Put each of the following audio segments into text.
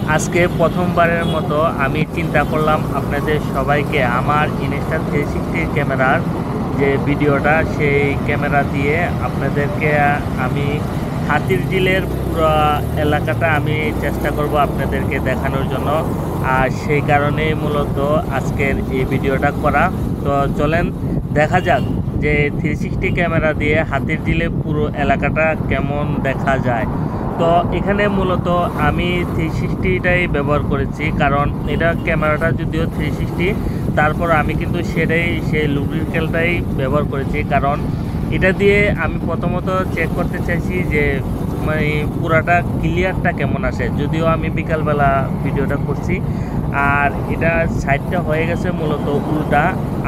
আজকে প্রথমবারের মতো আমি চিন্তা করলাম আপনাদের সবাইকে আমার ইনস্টা360 ক্যামেরার যে ভিডিওটা সেই ক্যামেরা দিয়ে আপনাদেরকে আমি হাতিরঝিলের পুরো এলাকাটা আমি চেষ্টা করব আপনাদেরকে দেখানোর জন্য। আর সেই কারণেই মূলত আজকের এই ভিডিওটা করা। তো চলেন দেখা যাক যে 360 ক্যামেরা দিয়ে হাতিরঝিলের পুরো এলাকাটা কেমন দেখা যায়। তো এখানে মূলত আমি 360টাই ব্যবহার করেছি, কারণ এটা ক্যামেরাটা যদিও 360, তারপর আমি কিন্তু সেই লুব্রিক্যালটাই ব্যবহার করেছি, কারণ এটা দিয়ে আমি প্রথমত চেক করতে চাইছি যে মানে পুরাটা ক্লিয়ারটা কেমন আসে। যদিও আমি বিকালবেলা ভিডিওটা করছি আর এটা সাইডটা হয়ে গেছে মূলত উল্টা,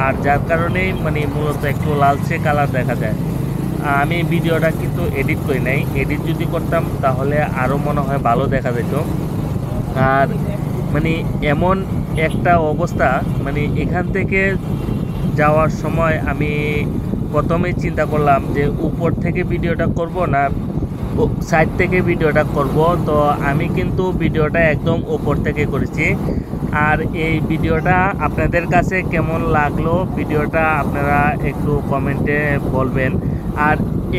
আর যার কারণেই মানে মূলত একটু লালচে কালার দেখা যায়। আমি ভিডিওটা কিন্তু এডিট করি নাই, এডিট যদি করতাম তাহলে আরও মনে হয় ভালো দেখা যেত। আর মানে এমন একটা অবস্থা, মানে এখান থেকে যাওয়ার সময় আমি প্রথমেই চিন্তা করলাম যে উপর থেকে ভিডিওটা করব না সাইড থেকে ভিডিওটা করব। তো আমি কিন্তু ভিডিওটা একদম উপর থেকে করেছি। আর এই ভিডিওটা আপনাদের কাছে কেমন লাগলো ভিডিওটা আপনারা একটু কমেন্টে বলবেন। আর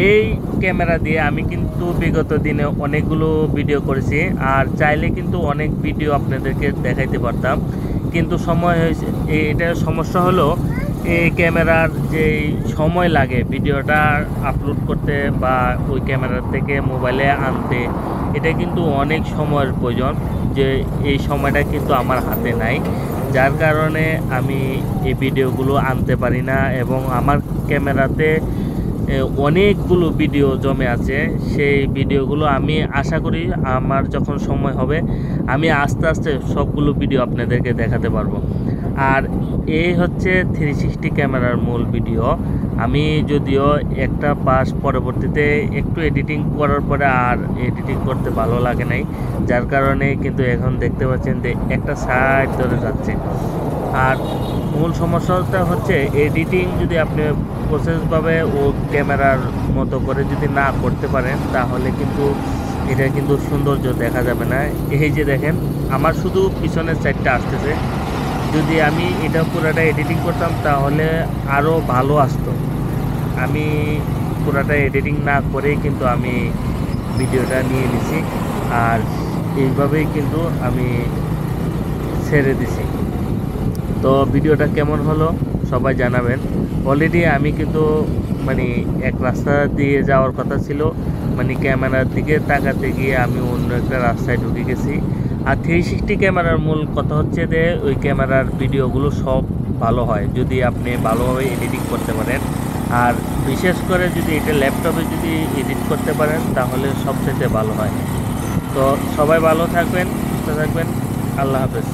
এই ক্যামেরা দিয়ে আমি কিন্তু বিগত দিনে অনেকগুলো ভিডিও করেছি, আর চাইলে কিন্তু অনেক ভিডিও আপনাদেরকে দেখাইতে পারতাম, কিন্তু সময় হয়েছে। এটার সমস্যা হলো এই ক্যামেরার যে সময় লাগে ভিডিওটা আপলোড করতে বা ওই ক্যামেরা থেকে মোবাইলে আনতে, এটা কিন্তু অনেক সময়ের প্রয়োজন, যে এই সময়টা কিন্তু আমার হাতে নাই। যার কারণে আমি এই ভিডিওগুলো আনতে পারি না, এবং আমার ক্যামেরাতে অনেকগুলো ভিডিও জমে আছে। সেই ভিডিওগুলো আমি আশা করি আমার যখন সময় হবে আমি আস্তে আস্তে সবগুলো ভিডিও আপনাদেরকে দেখাতে পারবো। আর এই হচ্ছে 360 ক্যামেরার মূল ভিডিও। আমি যদিও একটা পাস পরবর্তীতে একটু এডিটিং করার পরে আর এডিটিং করতে ভালো লাগে নাই, যার কারণে কিন্তু এখন দেখতে পাচ্ছেন যে একটা সাইড ধরে যাচ্ছে। আর মূল সমস্যাটা হচ্ছে এডিটিং যদি আপনি প্রসেসভাবে ও ক্যামেরার মতো করে যদি না করতে পারেন তাহলে কিন্তু এটা কিন্তু সৌন্দর্য দেখা যাবে না। এই যে দেখেন আমার শুধু পিছনের সাইডটা আসতেছে, যদি আমি এটা পুরোটা এডিটিং করতাম তাহলে আরও ভালো আসতো। আমি পুরোটা এডিটিং না করেই কিন্তু আমি ভিডিওটা নিয়ে নিছি, আর এইভাবেই কিন্তু আমি ছেড়ে দিছি। তো ভিডিওটা কেমন হলো সবাই জানাবেন। অলরেডি আমি কিন্তু মানে এক রাস্তা দিয়ে যাওয়ার কথা ছিল, মানে ক্যামেরার দিকে তাকাতে গিয়ে আমি অন্য একটা রাস্তায় ঢুকে গেছি। আর 360 ক্যামেরার মূল কথা হচ্ছে যে ওই ক্যামেরার ভিডিওগুলো সব ভালো হয় যদি আপনি ভালোভাবে এডিটিং করতে পারেন, আর বিশেষ করে যদি এটা ল্যাপটপে যদি এডিট করতে পারেন তাহলে সবচেয়ে ভালো হয়। তো সবাই ভালো থাকবেন, সুস্থ থাকবেন, আল্লাহ হাফেজ।